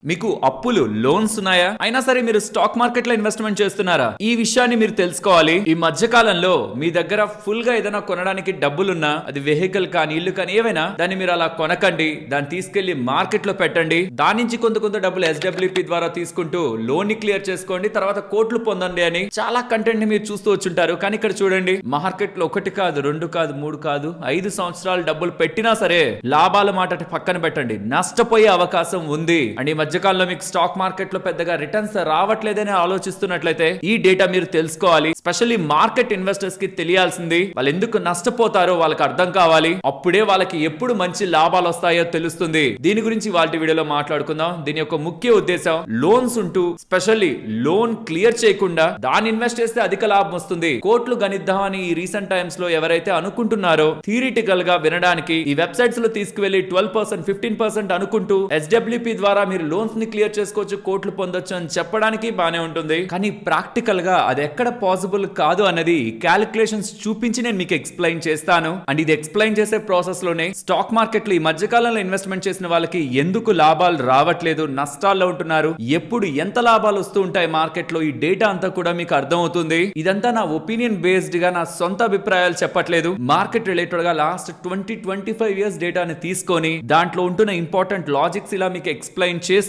మీకు అప్పులు లోన్స్ ఉన్నాయా? అయినా సరే మీరు స్టాక్ మార్కెట్ లో ఇన్వెస్ట్మెంట్ చేస్తున్నారా? ఈ విషయాన్ని మీరు తెలుసుకోవాలి. ఈ మధ్య కాలంలో మీ దగ్గర ఫుల్ గా ఏదైనా కొనడానికి డబ్బులున్నా, అది వెహికల్ కానీ ఇల్లు కానీ ఏవైనా, దాన్ని మీరు అలా కొనకండి. దాన్ని తీసుకెళ్లి మార్కెట్ లో పెట్టండి. దాని నుంచి కొంత డబ్బులు SWP ద్వారా తీసుకుంటూ లోన్ ని క్లియర్ చేసుకోండి, తర్వాత కోట్లు పొందండి అని చాలా కంటెంట్ ని మీరు చూస్తూ వచ్చుంటారు. కానీ ఇక్కడ చూడండి, మార్కెట్ లో 1 కాదు, 2 కాదు, 3 కాదు, 5 సంవత్సరాలు డబ్బులు పెట్టినా సరే లాభాల మాట పక్కన పెట్టండి, నష్టపోయే అవకాశం ఉంది. అండ్ ఈ మధ్యకాలంలో మీకు స్టాక్ మార్కెట్ లో పెద్దగా రిటర్న్స్ రావట్లేదని ఆలోచిస్తున్నట్లయితే ఈ డేటా మీరు తెలుసుకోవాలి. స్పెషల్లీ మార్కెట్ ఇన్వెస్టర్స్ కి తెలియాల్సింది, వాళ్ళు ఎందుకు నష్టపోతారో వాళ్ళకి అర్థం కావాలి. అప్పుడే వాళ్ళకి ఎప్పుడు మంచి లాభాలు వస్తాయో తెలుస్తుంది. దీని గురించి వాళ్ళ వీడియోలో మాట్లాడుకుందాం. దీని యొక్క ముఖ్య ఉద్దేశం, లోన్స్ ఉంటూ స్పెషల్లీ లోన్ క్లియర్ చేయకుండా దాన్ని ఇన్వెస్ట్ చేస్తే అధిక లాభం వస్తుంది, కోట్లు గణిద్దాం అని ఈ రీసెంట్ టైమ్స్ లో ఎవరైతే అనుకుంటున్నారో, థియరిటికల్ గా వినడానికి ఈ వెబ్సైట్స్ లో తీసుకువెళ్లి 12%, 15% అనుకుంటూ SWP ద్వారా మీరు లోన్స్ ని క్లియర్ చేసుకోవచ్చు, కోట్లు పొందొచ్చు అని చెప్పడానికి బానే ఉంటుంది. కానీ ప్రాక్టికల్ గా అది ఎక్కడ పాసిబుల్ కాదు అన్నది క్యాలిక్యులేషన్స్ చూపించి నేను మీకు ఎక్స్ప్లెయిన్ చేస్తాను. అండ్ ఇది ఎక్స్ప్లెయిన్ చేసే ప్రాసెస్ లోనే స్టాక్ మార్కెట్ లో ఈ మధ్య కాలంలో ఇన్వెస్ట్మెంట్ చేసిన వాళ్ళకి ఎందుకు లాభాలు రావట్లేదు, నష్టాల్లో ఉంటున్నారు, ఎప్పుడు ఎంత లాభాలు వస్తూ ఉంటాయి మార్కెట్ లో, ఈ డేటా అంతా కూడా మీకు అర్థం అవుతుంది. ఇదంతా నా ఒపీనియన్ బేస్డ్ గా, నా సొంత అభిప్రాయాలు చెప్పట్లేదు. మార్కెట్ రిలేటెడ్ గా లాస్ట్ 20-25 ఇయర్స్ డేటాని తీసుకొని దాంట్లో ఉంటున్న ఇంపార్టెంట్ లాజిక్స్ ఇలా మీకు ఎక్స్ప్లెయిన్ చేస్తూ,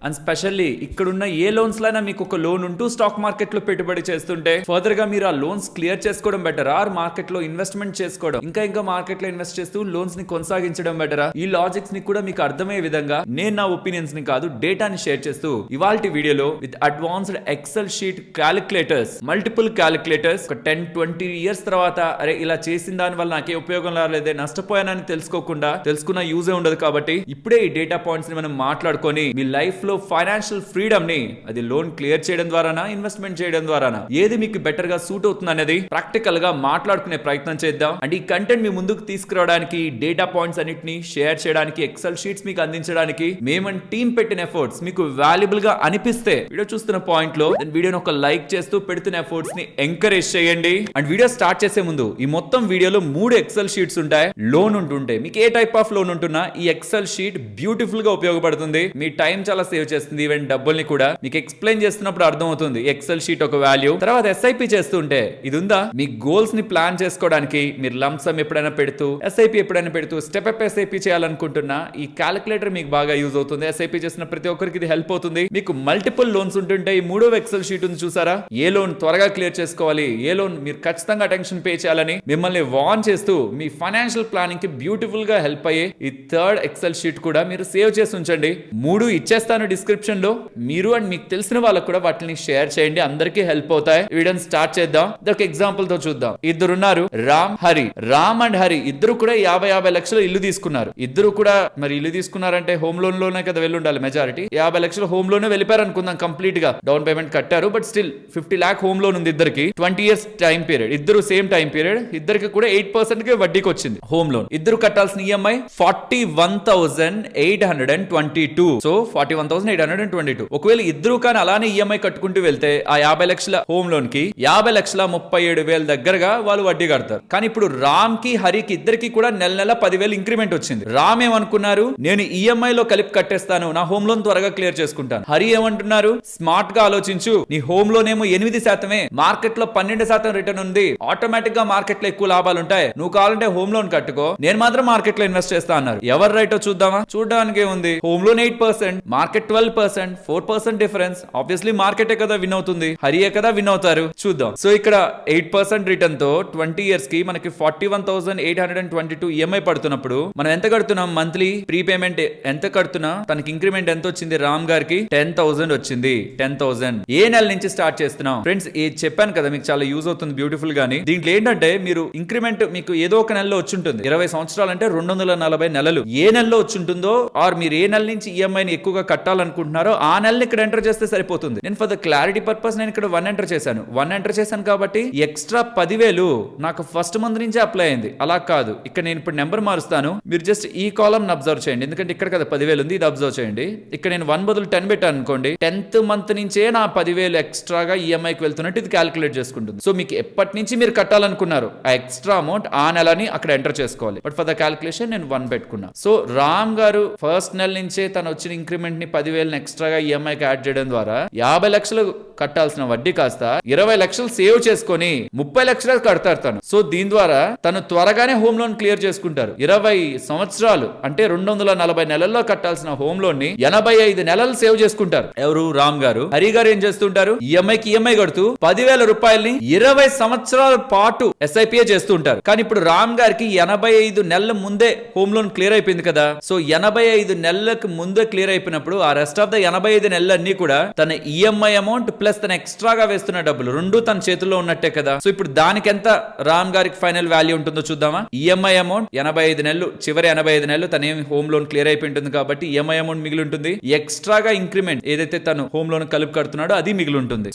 అండ్ స్పెషల్లీ ఇక్కడున్న ఏ లోన్స్ లైనా మీకు ఒక లోన్ ఉంటూ స్టాక్ మార్కెట్ లో పెట్టుబడి చేస్తుంటే ఫర్దర్ గా మీరు ఆ లోన్స్ క్లియర్ చేసుకోవడం బెటర్, ఆర్ మార్కెట్ లో ఇన్వెస్ట్మెంట్ చేసుకోవడం, ఇంకా మార్కెట్ లో ఇన్వెస్ట్ చేస్తూ లోన్స్ ని కొనసాగించడం బెటరా? ఈ లాజిక్స్ ని కూడా మీకు అర్థమయ్యే విధంగా నేను నా ఒపీనియన్స్ ని కాదు, డేటాని షేర్ చేస్తూ ఇవాల్టి వీడియోలో with advanced Excel sheet calculators, multiple calculators, ఒక 10-20 ఇయర్స్ తర్వాత అరే ఇలా చేసిన దాని వల్ల నాకే ఉపయోగం రాలేదే, నష్టపోయానని తెలుసుకున్న యూజే ఉండదు. కాబట్టి ఇప్పుడే ఈ డేటా పాయింట్స్ ని మనం మాట్లాడుకొని మీ లైఫ్ లో ఫైనాన్షియల్ ఫ్రీడమ్ ని, అది లోన్ క్లియర్ చేయడం ద్వారానా, ఇన్వెస్ట్మెంట్ చేయడం ద్వారానా, ఏది మీకు బెటర్ గా సూట్ అవుతుంది అనేది ప్రాక్టికల్ గా మాట్లాడుకునే ప్రయత్నం చేద్దాం. అండ్ ఈ కంటెంట్ మీ ముందుకు తీసుకురావడానికి, డేటా పాయింట్స్ అన్నిటిని షేర్ చేయడానికి, ఎక్సెల్ షీట్స్ మీకు అందించడానికి మేము టీం పెట్టిన ఎఫర్ట్స్ మీకు వాల్యుబుల్ గా అనిపిస్తే వీడియో చూస్తున్న పాయింట్ లో వీడియోని ఒక లైక్ చేస్తూ పెడుతున్న ఎఫర్ట్స్ ని ఎంకరేజ్ చేయండి. అండ్ వీడియో స్టార్ట్ చేసే ముందు, ఈ మొత్తం వీడియోలో 3 ఎక్సెల్ షీట్స్ ఉంటాయి. లోన్ ఉంటుంటే మీకు ఏ టైప్ ఆఫ్ లోన్ ఉంటున్నా ఈ ఎక్సెల్ షీట్ బ్యూటిఫుల్ గా ఉపయోగపడుతుంది. మీ టైం చాలా సేవ్ చేస్తుంది, ఈవెన్ డబ్బుల్ని కూడా. మీకు ఎక్స్ప్లెయిన్ చేస్తున్నప్పుడు అర్థం అవుతుంది ఎక్సెల్ షీట్ ఒక వాల్యూ. తర్వాత SIP చేస్తుంటే ఇది ఉందా, మీ గోల్స్ ని ప్లాన్ చేసుకోవడానికి, మీరు లంసమ్ ఎప్పుడైనా పెడుతూ, SIP ఎప్పుడైనా పెడుతూ, స్టెప్ అప్ SIP చేయాలనుకుంటున్నా ఈ క్యాలిక్యులేటర్ మీకు బాగా యూజ్ అవుతుంది. SIP చేసిన ప్రతి ఒక్కరికి ఇది హెల్ప్ అవుతుంది. మీకు మల్టిపుల్ లోన్స్ ఉంటుంటే ఈ 3వ ఎక్సెల్ షీట్ ఉంది చూసారా, ఏ లోన్ త్వరగా క్లియర్ చేసుకోవాలి, ఏ లోన్ మీరు ఖచ్చితంగా అటెన్షన్ పే చేయాలని మిమ్మల్ని వార్న్ చేస్తూ మీ ఫైనాన్షియల్ ప్లానింగ్ కి బ్యూటిఫుల్ గా హెల్ప్ అయ్యే ఈ 3rd ఎక్సెల్ షీట్ కూడా మీరు సేవ్ చేసి ఉంచండి. 3 ఇచ్చేస్తాను డిస్క్రిప్షన్ లో, మీరు అండ్ మీకు తెలిసిన వాళ్ళకు కూడా వాటిని షేర్ చేయండి, అందరికీ హెల్ప్ అవుతాయి. వీడియోని స్టార్ట్ చేద్దాం. ఒక ఎగ్జాంపుల్ తో చూద్దాం. ఇద్దరున్నారు, రామ్, హరి. రామ్ అండ్ హరి ఇద్దరు కూడా 50 లక్షల ఇల్లు తీసుకున్నారు. ఇద్దరు కూడా మరి ఇల్లు తీసుకున్నారంటే హోమ్ లోన్ లోనే కదా వెళ్ళి ఉండాలి మెజారిటీ. 50 లక్షల హోమ్ లోనే వెళ్ళిపోయారు అనుకుందాం, కంప్లీట్ గా డౌన్ పేమెంట్ కట్టారు. But still 50 lakh home loan ఉంది ఇద్దరికి. 20 years టైం పీరియడ్, ఇద్దరు సేమ్ టైం పీరియడ్, ఇద్దరికి కూడా 8% కి వడ్డీకి వచ్చింది హోమ్ లోన్. ఇద్దరు కట్టాల్సిన EMI 41,822. సో 41,822. ఒకవేళ ఇద్దరు కానీ అలానే EMI కట్టుకుంటూ వెళ్తే ఆ 50 లక్షల హోమ్ లోన్ కి 50,37,000 దగ్గరగా వాళ్ళు వడ్డీ కడతారు. కానీ ఇప్పుడు రామ్ కి, హరికి ఇద్దరికి కూడా నెల 10,000 ఇంక్రిమెంట్ వచ్చింది. రామ్ ఏమనుకున్నారు, నేను EMI లో కలిపి కట్టేస్తాను, నా హోమ్ లోన్ త్వరగా క్లియర్ చేసుకుంటాను. హరి ఏమంటున్నారు, స్మార్ట్ గా ఆలోచించు, నీ హోమ్ లోన్ ఏమో 8%, మార్కెట్ లో 12% రిటర్న్ ఉంది, ఆటోమేటిక్ గా మార్కెట్ లో ఎక్కువ లాభాలు ఉంటాయి, నువ్వు కావాలంటే హోమ్ లోన్ కట్టుకో, నేను మాత్రం మార్కెట్ లో ఇన్వెస్ట్ చేస్తా అన్నారు. ఎవరు రైటో చూద్దామా? చూడడానికి ఏముంది, home loan 8%, market 12%, 4% difference. Obviously మార్కెటే కదా విన్ అవుతుంది, హరియే కదా విన్ అవుతారు. చూద్దాం. సో ఇక్కడ 8% రిటర్న్ తో 20 years కి మనకి 41,822 EMI పడుతున్నప్పుడు మనం ఎంత కడుతున్నాం, మంత్లీ ప్రీపేమెంట్ ఎంత కడుతున్నా, తనకి ఇంక్రిమెంట్ ఎంత వచ్చింది, రామ్ గారికి 10,000 వచ్చింది. 10,000 ఏ నెల నుంచి స్టార్ట్ చేస్తున్నాం ఫ్రెండ్స్? చెప్పాను కదా మీకు చాలా యూజ్ అవుతుంది బ్యూటిఫుల్ గానీ. దీంట్లో ఏంటంటే మీరు ఇంక్రిమెంట్ మీకు ఏదో ఒక నెలలో వచ్చి ఉంటుంది. 20 సంవత్సరాలు అంటే 240 నెలలు. ఏ నెలలో వచ్చి ఉంటుందో, ఆర్ మీరు ఏ నెల నుంచి EMI ని ఎక్కువగా కట్టాలనుకుంటున్నారో ఆ నెలని ఇక్కడ ఎంటర్ చేస్తే సరిపోతుంది. నేను ఫర్ ద క్లారిటీ పర్పస్ నేను ఇక్కడ 1 ఎంటర్ చేశాను. 1 ఎంటర్ చేశాను కాబట్టి ఎక్స్ట్రా 10,000 నాకు ఫస్ట్ మంత్ నుంచి అప్లై అయింది. అలా కాదు, ఇక్కడ నేను ఇప్పుడు నెంబర్ మారుస్తాను, మీరు జస్ట్ ఈ కాలమ్ అబ్జర్వ్ చేయండి, ఎందుకంటే ఇక్కడ కదా 10,000 ఉంది, ఇది అబ్జర్వ్ చేయండి. ఇక్కడ నేను 1 బదులు 10 పెట్టాను అనుకోండి, 10th మంత్ నుంచే నా 10,000 ఎక్స్ట్రాగా EMIకి వెళ్తున్నట్టు ఇది క్యాలిక్యులేట్ చేసుకుంటుంది. సో మీకు ఎప్పటి నుంచి మీరు కట్టాలనుకున్నారు ఆ ఎక్స్ట్రా అమౌంట్ ఆ నెలని అక్కడ ఎంటర్ చేసుకోవాలి. బట్ ఫర్ ద క్యాలిక్యులేషన్ నేను 1 పెట్టుకున్నా. సో రామ్ గారు ఫస్ట్ నెల నుంచే తను వచ్చిన ఇంక్రిమెంట్ ని 10,000 ఎక్స్ట్రాగా ఈఎంఐకి యాడ్ చేయడం ద్వారా 50 లక్షలు కట్టాల్సిన వడ్డీ కాస్త 20 లక్షలు సేవ్ చేసుకొని 30 లక్షలు కడతారు తను. సో దీని ద్వారా తను త్వరగానే హోమ్ లోన్ క్లియర్ చేసుకుంటారు. 20 సంవత్సరాలు అంటే 240 నెలల్లో కట్టాల్సిన హోమ్ లోన్ ని 85 నెలలు సేవ్ చేసుకుంటారు. ఎవరు? రామ్ గారు. హరి గారు ఏం చేస్తుంటారు? ఈఎంఐకి ఈఎంఐ కడుతూ 10,000 రూపాయలని 20 సంవత్సరాల పాటు ఎస్ఐపిఏ చేస్తూ ఉంటారు. కానీ ఇప్పుడు రామ్ గారికి 85 నెలల ముందే హోమ్ లోన్ క్లియర్ అయిపోయింది కదా. సో 85 నెలలకు ముందే క్లియర్ అయిపోయినప్పుడు ఆ రెస్ట్ ఆఫ్ ద 85 నెలలన్నీ కూడా తన ఈఎంఐ అమౌంట్ ప్లస్ తన ఎక్స్ట్రాగా వేస్తున్న డబ్బులు రెండు తన చేతుల్లో ఉన్నట్టే కదా. సో ఇప్పుడు దానికి ఎంత రామ్ గారికి ఫైనల్ వాల్యూ ఉంటుందో చూద్దామా. ఈఎంఐ అమౌంట్ 85 నెలలు, చివరి 85 నెలలు తనేమి హోమ్ లోన్ క్లియర్ అయిపోయి ఉంటుంది కాబట్టి ఈఎంఐ అమౌంట్ మిగిలి ఉంటుంది. ఎక్స్ట్రాగా ఇంక్రిమెంట్ ఏదైతే తను హోమ్ లోన్ కలిపి కడుతున్నాడో అది మిగిలి ఉంటుంది.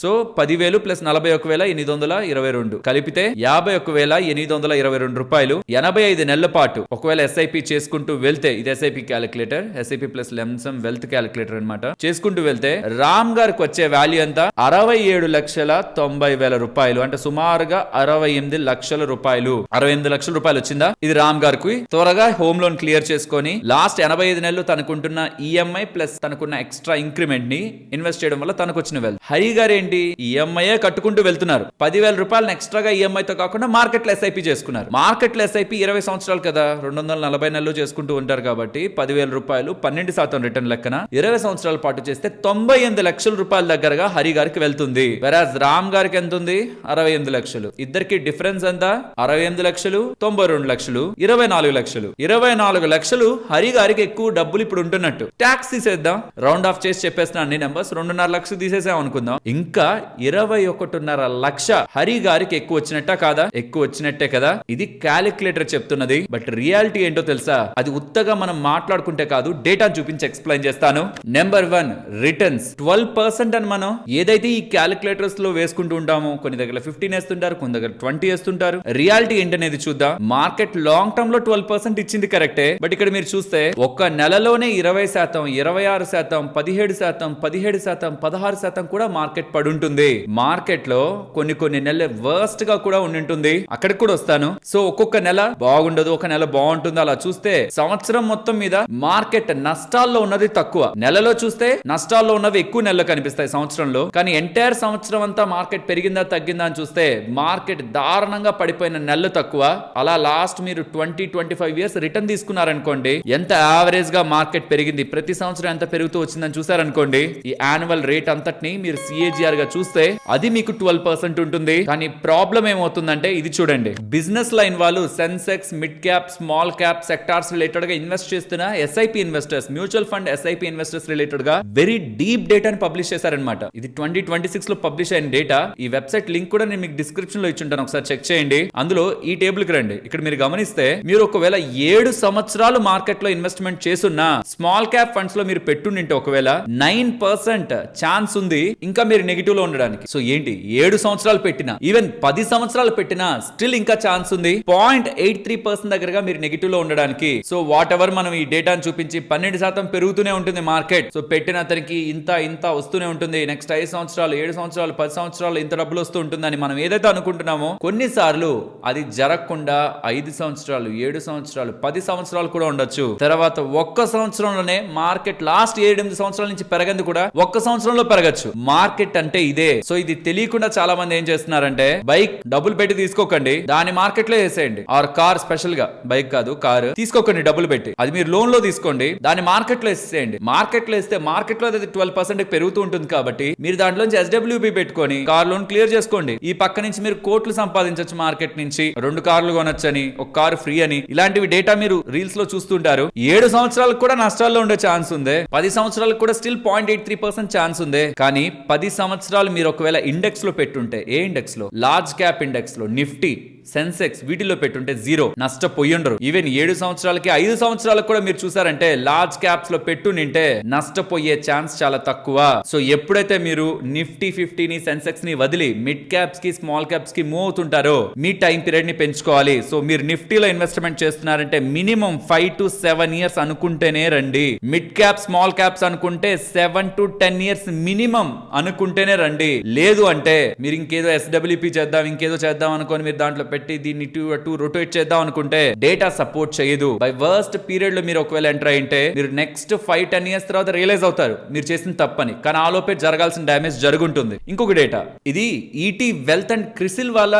సో 10,000 ప్లస్ 41,822 కలిపితే 51,822 రూపాయలు 85 నెలల పాటు ఒకవేళ ఎస్ఐపి చేసుకుంటూ వెళ్తే, ఇది SIP calculator, SIP plus lump sum wealth calculator అనమాట, చేసుకుంటూ వెళ్తే రామ్ గారికి వచ్చే వాల్యూ ఎంత? 67,90,000 రూపాయలు. అంటే సుమారుగా 68 లక్షల రూపాయలు. 68 లక్షల రూపాయలు వచ్చిందా? ఇది రామ్ గారికి త్వరగా హోమ్ లోన్ క్లియర్ చేసుకొని లాస్ట్ 85 నెలలు తనకుంటున్న ఈఎంఐ ప్లస్ తనకున్న ఎక్స్ట్రా ఇంక్రిమెంట్ ని ఇన్వెస్ట్ చేయడం వల్ల తనకు వచ్చిన వెల్త్. హరి గారు ఏంటి? ఈఎంఐ కట్టుకుంటూ వెళ్తున్నారు. 10,000 రూపాయలు ఎక్స్ట్రాగా ఈఎంఐ తో కాకుండా మార్కెట్ లో ఎస్ఐపి చేసుకున్నారు. మార్కెట్ లో ఎస్ఐపి 20 సంవత్సరాలు కదా, 240 నెలలు చేసుకుంటూ ఉంటారు కాబట్టి 10,000 రూపాయలు 12% రిటర్న్ లెక్కన 20 సంవత్సరాల పాటు చేస్తే 98 లక్షల రూపాయల దగ్గరగా హరి గారికి వెళ్తుంది. వెరాజ్ రామ్ గారికి ఎంత ఉంది? 68 లక్షలు. ఇద్దరికి డిఫరెన్స్ ఎంత? 68 లక్షలు 92 లక్షలు 24 లక్షలు. 24 లక్షలు హరి గారికి ఎక్కువ డబ్బులు ఇప్పుడు ఉంటున్నట్టు. ట్యాక్స్ తీసేద్దాం, రౌండ్ ఆఫ్ చేసి చెప్పేస్తున్నా అన్ని నెంబర్స్. 2.5 లక్షలు తీసేసాం అనుకుందాం. ఇంకా 21.5 లక్ష హరి గారికి ఎక్కువ వచ్చినట్టా కాదా? ఎక్కువ వచ్చినట్టే కదా. ఇది క్యాలిక్యులేటర్ చెప్తున్నది. బట్ రియాలిటీ ఏంటో తెలుసా? అది ఉత్తగా మనం మాట్లాడుకుంటే కాదు, డేటా చూపించి ఎక్స్ప్లెయిన్ చేస్తాను. నెంబర్ 1 రిటర్న్స్ 12% అని మనం ఏదైతే ఈ క్యాలిక్యులేటర్స్ లో వేసుకుంటూ ఉంటామో, కొన్ని దగ్గర 15 వేస్తుంటారు, కొన్ని దగ్గర 20 వేస్తుంటారు. రియాలిటీ ఏంటనేది చూద్దాం. మార్కెట్ లాంగ్ టర్మ్ లో 12% ఇచ్చింది కరెక్టే. బట్ ఇక్కడ మీరు చూస్తే ఒక్క నెలలోనే 20%, 26%, 17%, 17%, 16% కూడా మార్కెట్ పడుంటుంది. మార్కెట్ లో కొన్ని నెలలు వర్స్ట్ గా కూడా ఉండింటుంది. అక్కడికి కూడా వస్తాను. సో ఒక్కొక్క నెల బాగుండదు, ఒక నెల బాగుంటుంది. అలా చూస్తే సంవత్సరం మొత్తం మీద మార్కెట్ నష్టాల్లో ఉన్నది తక్కువ, నెలలో చూస్తే నష్టాల్లో ఉన్నవి ఎక్కువ నెలలు కనిపిస్తాయి సంవత్సరంలో. కానీ ఎంటైర్ సంవత్సరం అంతా మార్కెట్ పెరిగిందా తగ్గిందా అని చూస్తే మార్కెట్ దారుణంగా పడిపోయిన నెలలు తక్కువ. అలా లాస్ట్ మీరు 20-25 ఇయర్స్ రిటర్న్ తీసుకున్నారనుకోండి, ఎంత యావరేజ్ గా మార్కెట్ పెరిగింది, ప్రతి సంవత్సరం ఎంత పెరుగుతూ వచ్చిందని చూసారనుకోండి, ఈ యాన్యువల్ రేట్ అంతటిని మీరు సిఏజిఆర్ గా చూస్తే అది మీకు 12% ఉంటుంది. కానీ ప్రాబ్లం ఏమవుతుందంటే ఇది చూడండి. బిజినెస్ లైన్ వాళ్ళు Sensex, mid cap, small cap sectors related గా ఇన్వెస్ట్ చేస్తున్న SIP investors, mutual fund SIP investors related గా వెరీ డీప్ డేటాని పబ్లిష్ చేశారనమాట. ఇది 2026 లో పబ్లిష్ అయిన డేటా. ఈ వెబ్సైట్ లింక్ కూడా నేను మీకు డిస్క్రిప్షన్ లో ఇచ్చుంటాను, ఒకసారి చెక్ చేయండి. అందులో ఈ టేబుల్ కి రండి. ఇక్కడ మీరు గమనిస్తే మీరు ఒకవేళ 7 సంవత్సరాలు మార్కెట్ లో ఇన్వెస్ట్మెంట్ చేస్తున్నా, స్మాల్ క్యాప్ ఫండ్స్ లో మీరు పెట్టుంటే ఒకవేళ 9% ఛాన్స్ ఉంది ఇంకా మీరు నెగిటివ్ లో ఉండడానికి. సో ఏంటి, 7 సంవత్సరాలు పెట్టినా, ఈవెన్ 10 సంవత్సరాలు పెట్టినా స్టిల్ ఇంకా ఛాన్స్ ఉంది 0.83% దగ్గరగా మీరు నెగిటివ్ లో ఉండడానికి. సో వాట్ ఎవర్ మనం ఈ డేటాను చూపించి 12% పెరుగుతూనే ఉంటుంది మార్కెట్. సో పెట్టిన అతనికి ఇంత వస్తూనే ఉంటుంది. నెక్స్ట్ 5 సంవత్సరాలు, 7 సంవత్సరాలు, 10 సంవత్సరాలు ఇంత డబ్బులు వస్తూ ఉంటుందని మనం ఏదైతే అనుకుంటున్నామో, కొన్నిసార్లు అది జరగకుండా 5 సంవత్సరాలు, 7 సంవత్సరాలు, 10 సంవత్సరాలు కూడా ఉండొచ్చు. తర్వాత ఒక్క సంవత్సరంలోనే మార్కెట్ లాస్ట్ 7-8 సంవత్సరాల నుంచి పెరగంది కూడా ఒక్క సంవత్సరంలో పెరగచ్చు. మార్కెట్ అంటే ఇదే. సో ఇది తెలియకుండా చాలా మంది ఏం చేస్తున్నారంటే, బైక్ డబ్బులు పెట్టి తీసుకోకండి, దాని మార్కెట్ లో వేసేయండి. ఆర్ కార్, స్పెషల్ గా బైక్ కాదు కారు తీసుకోకండి డబ్బులు పెట్టి, అది మీరు లోన్ లో తీసుకోండి, దాని మార్కెట్ లో వేసేయండి. మార్కెట్ లో వేస్తే మార్కెట్ లో అది 12% పెరుగుతూ ఉంటుంది కాబట్టి మీరు దాంట్లోంచి ఎస్డబ్ల్యూపీ పెట్టుకొని కార్ లోన్ క్లియర్ చేసుకోండి. ఈ పక్క నుంచి మీరు కోట్లు సంపాదించవచ్చు. మార్కెట్ నుంచి 2 కార్లు కొనొచ్చని, ఒక కారు ఫ్రీ అని, ఇలాంటివి డేటా మీరు రీల్స్ లో చూస్తుంటారు. 7 సంవత్సరాలకు కూడా నష్టాల్లో ఉండే ఛాన్స్ ఉంది. 10 సంవత్సరాలకు కూడా స్టిల్ 0.83% ఛాన్స్ ఉంది. కానీ 10 సంవత్సరాలు మీరు ఒకవేళ ఇండెక్స్ లో పెట్టుంటే, ఏ ఇండెక్స్ లో, లార్జ్ క్యాప్ ఇండెక్స్ లో, నిఫ్టీ, సెన్సెక్స్ వీటిలో పెట్టుంటే జీరో, నష్టపోయిండరు. ఈవెన్ 7 సంవత్సరాలకి 5 సంవత్సరాలకు కూడా మీరు చూసారంటే లార్జ్ క్యాప్స్ లో పెట్టుంటే నష్టపోయే ఛాన్స్ చాలా తక్కువ. సో ఎప్పుడైతే మీరు నిఫ్టీ 50ని, సెన్సెక్స్ ని వదిలి మిడ్ క్యాప్స్ కి, స్మాల్ క్యాప్స్ కి మూవ్ అవుతుంటారో మీ టైం పీరియడ్ ని పెంచుకోవాలి. సో మీరు నిఫ్టీలో ఇన్వెస్ట్మెంట్ చేస్తున్నారంటే మినిమం 5 to 7 ఇయర్స్ అనుకుంటేనే రండి. మిడ్ క్యాప్, స్మాల్ క్యాప్స్ అనుకుంటే 7 to 10 ఇయర్స్ మినిమం అనుకుంటేనే రండి. లేదు అంటే మీరు ఇంకేదో ఎస్డబ్ల్యూపీ చేద్దాం, ఇంకేదో చేద్దాం అనుకోని మీరు దాంట్లో పెట్టి దీన్ని ఇటు అటు రొటేట్ చేద్దాం అనుకుంటే డేటా సపోర్ట్ చేయదు. బై వర్స్ట్ పీరియడ్ లో మీరు ఒకవేళ ఎంటర్ అయింటే మీరు నెక్స్ట్ 5-10 ఇయర్స్ తర్వాత రియలైజ్ అవుతారు మీరు చేసిన తప్పని. కానీ ఆ లోపే జరగాల్సిన డ్యామేజ్ జరుగుంటుంది. ఇంకొక డేటా, ఇది ఈటీ వెల్త్ అండ్ క్రిసిల్ వాళ్ళ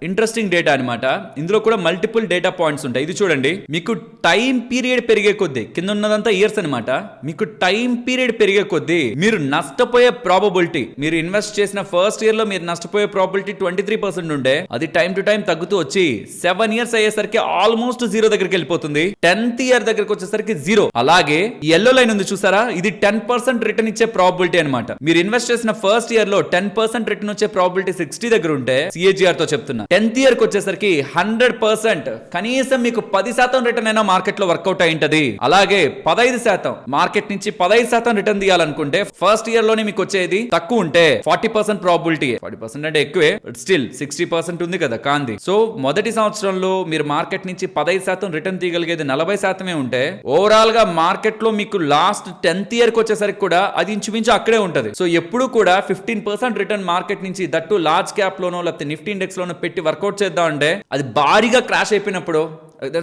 ఇంట్రెస్టింగ్ డేటా అనమాట. ఇందులో కూడా మల్టిపుల్ డేటా పాయింట్స్ ఉంటాయి. ఇది చూడండి, మీకు టైం పీరియడ్ పెరిగే కొద్దీ, కింద ఉన్నదంతా ఇయర్స్ అనమాట, మీకు టైం పీరియడ్ పెరిగే కొద్దీ మీరు నష్టపోయే ప్రాబబిలిటీ, మీరు ఇన్వెస్ట్ చేసిన ఫస్ట్ ఇయర్ లో మీరు నష్టపోయే ప్రాబిలిటీ 23% ఉండే అది టైం టు టైం తగ్గుతూ వచ్చి 7 ఇయర్స్ అయ్యేసరికి ఆల్మోస్ట్ 0 దగ్గరికి వెళ్ళిపోతుంది. 10th ఇయర్ దగ్గరికి వచ్చేసరికి 0. అలాగే ఎల్లో లైన్ ఉంది చూసారా, ఇది 10% రిటర్న్ ఇచ్చే ప్రాబిలిటీ అనమాట. మీరు ఇన్వెస్ట్ చేసిన ఫస్ట్ ఇయర్ లో 10% రిటర్న్ వచ్చే ప్రాబిలిటీ 60 దగ్గర ఉంటే సిఏజిఆర్ తో చెప్తున్నా 10th ఇయర్ కి వచ్చేసరికి 100%, కనీసం మీకు 10% రిటర్న్ అయినా మార్కెట్ లో వర్కౌట్ అయింటది. అలాగే 15% మార్కెట్ నుంచి 15% రిటర్న్ తీయాలనుకుంటే ఫస్ట్ ఇయర్ లోనే మీకు వచ్చేది తక్కువ ఉంటే 40% ప్రాబిలిటీ. 40% అంటే ఎక్కువే, బట్ స్టిల్ 60% ఉంది కదా కాంది. సో మొదటి సంవత్సరంలో మీరు మార్కెట్ నుంచి 15% రిటర్న్ తీయగలిగేది 40% ఉంటే ఓవరాల్ గా మార్కెట్ లో మీకు లాస్ట్ 10th ఇయర్ కి వచ్చేసరికి కూడా అది ఇంచుమించు అక్కడే ఉంటది. సో ఎప్పుడు కూడా 15% రిటర్న్ మార్కెట్ నుంచి దట్టు లార్జ్ క్యాప్ లోనో లేకపోతే నిఫ్టీ ఇండెక్స్ లోనో పెట్టి వర్కౌట్ చేద్దాం అంటే అది భారీగా క్రాష్ అయిపోయినప్పుడు,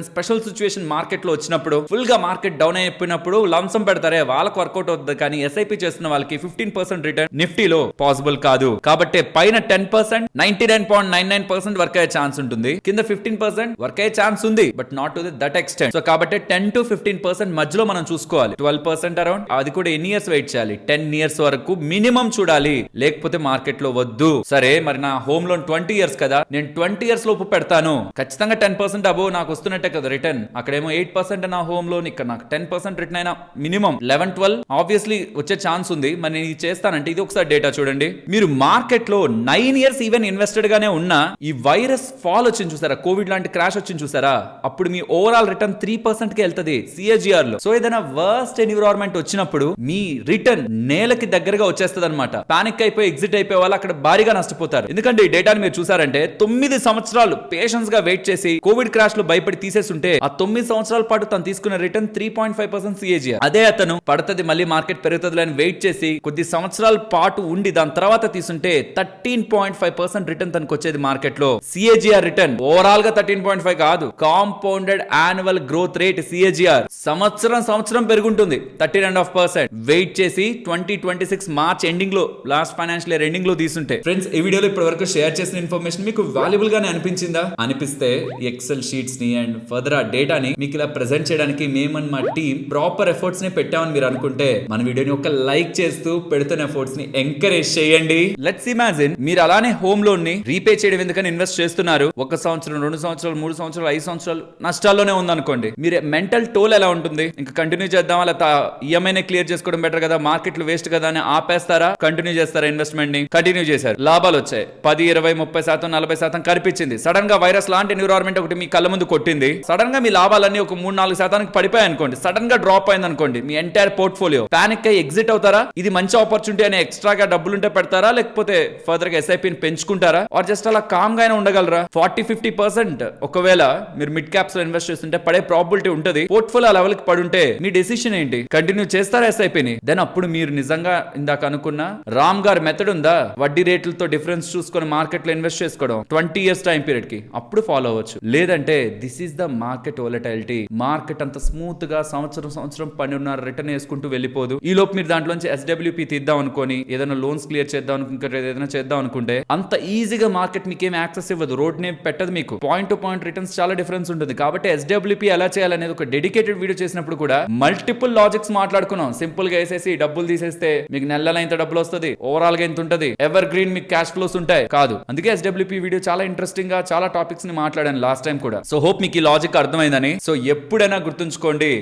స్పెషల్ సిచ్యువేషన్ మార్కెట్ లో వచ్చినప్పుడు, ఫుల్ గా మార్కెట్ డౌన్ అయిపోయినప్పుడు లంసం పెడతారే వాళ్ళకి వర్కౌట్ అవుతుంది. కానీ ఎస్ఐపి చేస్తున్న వాళ్ళకి 15% రిటర్న్ నిఫ్టీలో పాసిబుల్ కాదు. కాబట్టి పైన 10% 99.99% వర్క్ అయ్యే ఛాన్స్ ఉంటుంది, కింద 15% వర్క్ అయ్యే ఛాన్స్ ఉంది, but not to that extent. So కాబట్టి 10 to 15% మధ్యలో మనం చూసుకోవాలి. 12% అరౌండ్, అది కూడా ఎన్ని ఇయర్స్ వెయిట్ చేయాలి? 10 ఇయర్స్ వరకు మినిమం చూడాలి, లేకపోతే మార్కెట్ లో వద్దు. సరే మరి నా హోమ్ లోన్ 20 ఇయర్స్ కదా, నేను 20 ఇయర్స్ లోపు పెడతాను, ఖచ్చితంగా 10% అబోవ్ నాకు వస్తున్నట్టే కదా రిటర్న్. అక్కడేమో 8% నా హోమ్ లోన్, ఇక్కడ నాకు 10% రిటర్న్ అయినా మినిమం 11-12 ఆబ్వియస్లీ వచ్చే ఛాన్స్ ఉంది. మరి నేను ఇది చేస్తానంటే ఇది ఒకసారి డేటా చూడండి. మీరు మార్కెట్ లో 9 ఇయర్స్ ఈవెన్ ఇన్వెస్టెడ్ గానే ఉన్నా ఈ వైరస్ ఫాల్ వచ్చింది చూసారా, కోవిడ్ లాంటి క్రాష్ వచ్చింది చూసారా, అప్పుడు మీ ఓవరాల్ రిటర్న్ 3% కి వెళ్తది సిఏజిఆర్ లో. సో ఏదైనా వర్స్ట్ ఎన్విరాన్మెంట్ వచ్చినప్పుడు మీ రిటర్న్ నేలకి దగ్గరగా వచ్చేస్తుంది అనమాట. పానిక్ అయిపోయి ఎగ్జిట్ అయిపోయే వాళ్ళు అక్కడ భారీగా నష్టపోతారు. ఎందుకంటే ఈ డేటాని మీరు చూసారంటే 9 సంవత్సరాలు పేషెన్స్ గా వెయిట్ చేసి కోవిడ్ క్రాష్ లో భయపడి తీసేస్తుంటే ఆ 9 సంవత్సరాల పాటు తను తీసుకున్న రిటర్న్ 3.5% సిఏజిఆర్. అదే అతను పడుతుంది మళ్ళీ మార్కెట్ పెరుగుతుంది అని వెయిట్ చేసి కొద్ది సంవత్సరాల పాటు ఉండి దాని తర్వాత తీసుంటే 13.5% రిటర్న్ తనకు వచ్చేది మార్కెట్ లో. సిఏజిఆర్ రిటర్న్ ఓవరాల్ గా 13.5 కాదు, compounded annual growth rate CAGR సంవత్సరం పెరుగుంటుంది 13.5%. వెయిట్ చేసి 2026 మార్చ్ ఎండింగ్ లో, లాస్ట్ ఫైనాన్షియల్ ఇయర్ ఎండింగ్ లో తీసుంటే. ఫ్రెండ్స్, ఈ వీడియోలో ఇప్పటి వరకు షేర్ చేసిన ఇన్ఫర్మేషన్ మీకు వాల్యుబుల్ గానే అనిపించిందా? అనిపిస్తే ఎక్సెల్ షీట్స్ ని అండ్ ఫర్దర్ ఆ డేటాని మీకు ఇలా ప్రెజెంట్ చేయడానికి మేము మా టీం ప్రాపర్ ఎఫర్ట్స్ ని పెట్టామని మీరు అనుకుంటే మన వీడియోని ఒక లైక్ చేస్తూ పెడుతున్న ఎఫర్ట్స్ ని ఎంకరేజ్ చేయండి. లెట్స్ ఇమాజిన్ మీరు అలానే హోమ్ లోన్ ని రీపే చేయడం ఎందుకని ఇన్వెస్ట్ చేస్తున్నారు. 1 సంవత్సరం, 2 సంవత్సరాలు, 3 సంవత్సరాలు, 5 సంవత్సరాలు నష్టాల్లోనే ఉందనుకోండి, మీరు మెంటల్ టోల్ ఎలా ఉంటుంది? ఇంకా కంటిన్యూ చేద్దామా లేదా ఈఎంఐ క్లియర్ చేసుకోవడం బెటర్ కదా, మార్కెట్లు వేస్ట్ కదా అని ఆపేస్తారా? కంటిన్యూ చేస్తారా ఇన్వెస్ట్మెంట్ ని? కంటిన్యూ చేశారు, లాభాలు వచ్చాయి, 10, 20, 30%, 40% కనిపించింది. సడన్ గా వైరస్ లాంటి ఎన్విరాన్మెంట్ ఒకటి మీ కళ్ళ ముందు కొట్టింది. సడన్ గా మీ లాభాలన్నీ ఒక 3-4% పడిపోయాయి అనుకోండి, సడన్ గా డ్రాప్ అయింది అనుకోండి మీ ఎంటైర్ పోర్ట్ఫోలియో. పానిక్ అయ్యి ఎగ్జిట్ అవుతారా? ఇది మంచి ఆపర్చునిటీ అని ఎక్స్ట్రాగా డబ్బులుంటే పెడతారా, లేకపోతే ఫర్దర్ గా ఎస్ఐపిని పెంచుకుంటారా, ఆర్ జస్ట్ అలా కామ్ గానే ఉండగలరా? 40-50% ఒకవేళ మీరు మిడ్ క్యాప్స్ లో ఇన్వెస్ట్ చేస్తుంటే పడే ప్రాబిలిటీ ఉంటది. పోర్ట్ఫోలియో లెవెల్ కి పడుంటే మీ డెసిషన్ ఏంటి? కంటిన్యూ చేస్తారా ఎస్ఐపిని? దెన్ అప్పుడు మీరు నిజంగా ఇందాక అనుకున్న రామ్ గారి మెథడ్ ఉందా, వడ్డీ రేట్లతో డిఫరెన్స్ చూసుకొని మార్కెట్ లో ఇన్వెస్ట్ చేసుకోవడం 20 ఇయర్స్ టైం పీరియడ్ కి, అప్పుడు ఫాలో అవ్వచ్చు. లేదంటే this is the market volatility. Market అంత స్మూత్ గా సంవత్సరం పన్నున్నర రిటర్న్ వేసుకుంటూ వెళ్ళిపోదు. ఈ లోపు మీరు దాంట్లోంచి ఎస్డబ్ల్యూపీ తీద్దాం అనుకోని ఏదైనా లోన్స్ క్లియర్ చేద్దాం అనుకుంటే, ఏదైనా చేద్దాం అనుకుంటే అంత ఈజీగా మార్కెట్ మీకేం యాక్సెస్ ఇవ్వదు, రోడ్ నేమ్ పెట్టదు మీకు. పాయింట్ టు పాయింట్ రిటర్న్స్ చాలా డిఫరెన్స్ ఉంటుంది. కాబట్టి ఎస్డబ్ల్యూపీ ఎలా చేయాలనేది ఒక డెడికేటెడ్ వీడియో చేసినప్పుడు కూడా మల్టిపుల్ లాజిక్స్ మాట్లాడుకున్నాం. సింపుల్ గా వేసేసి డబ్బులు తీసేస్తే మీకు నెలలో ఇంత డబ్బులు వస్తుంది, ఓవరాల్ గా ఇంత ఉంటది, ఎవర్ గ్రీన్ మీకు క్యాష్ ఫ్లోస్ ఉంటాయి కాదు. అందుకే ఎస్డబ్ల్యూపీ వీడియో చాలా ఇంట్రెస్టింగ్ గా చాలా టాపిక్స్ ని మాట్లాడాను లాస్ట్ టైం కూడా. సో హోప్ మీకు ఈ లాజిక్ అర్థమైందని. సో ఎప్పుడైనా గుర్తుంచుకోండి,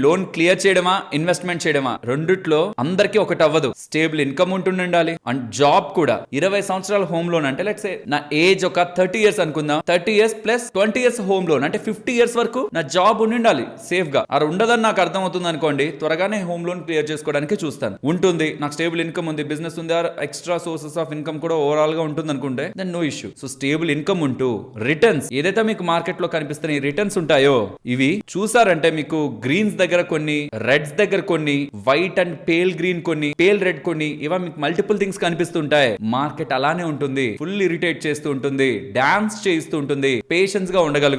లోన్ క్లియర్ చేయడమా ఇన్వెస్ట్మెంట్ చేయడమా రెండిట్లో అందరికీ ఒకటి అవ్వదు. స్టేబుల్ ఇన్కమ్ ఉంటుండాలి అండ్ జాబ్ కూడా. 20 సంవత్సరాల హోమ్ లోన్ అంటే లెట్స్ సే నా ఏజ్ ఒక 30 ఇయర్స్ అనుకుందాం, 30 years plus 20 years home loan అంటే 50 ఇయర్స్ వరకు నా జాబ్ ఉండాలి సేఫ్ గా. అది ఉండదని నాకు అర్థం అవుతుంది అనుకోండి, త్వరగానే హోమ్ లోన్ క్లియర్ చేసుకోవడానికి చూస్తాను. ఉంటుంది నాకు స్టేబుల్ ఇన్కమ్ ఉంది, బిజినెస్ ఉంది, ఎక్స్ట్రా సోర్సెస్ ఆఫ్ ఇన్కమ్ కూడా ఓవరాల్ గా ఉంటుంది అనుకుంటే then no issue. So stable income ఉంటూ రిటర్న్స్ ఏదైతే మీకు మార్కెట్ లో కనిపిస్తున్న ఈ రిటర్న్స్ ఉంటాయో ఇవి చూసారంటే మీకు గ్రీన్స్ దగ్గర కొన్ని, రెడ్స్ దగ్గర కొన్ని, వైట్ అండ్ పేల్ గ్రీన్ కొన్ని, పేల్ రెడ్ కొన్ని, ఇవా మీకు మల్టిపుల్ థింగ్స్ కనిపిస్తుంటాయి. మార్కెట్ అలానే ఉంటుంది, ఫుల్ ఇరిటేట్ చేస్తూ ఉంటుంది, డాన్స్ చేస్తూ ఉంటుంది. పేషెన్స్ గా ఉండగలిగి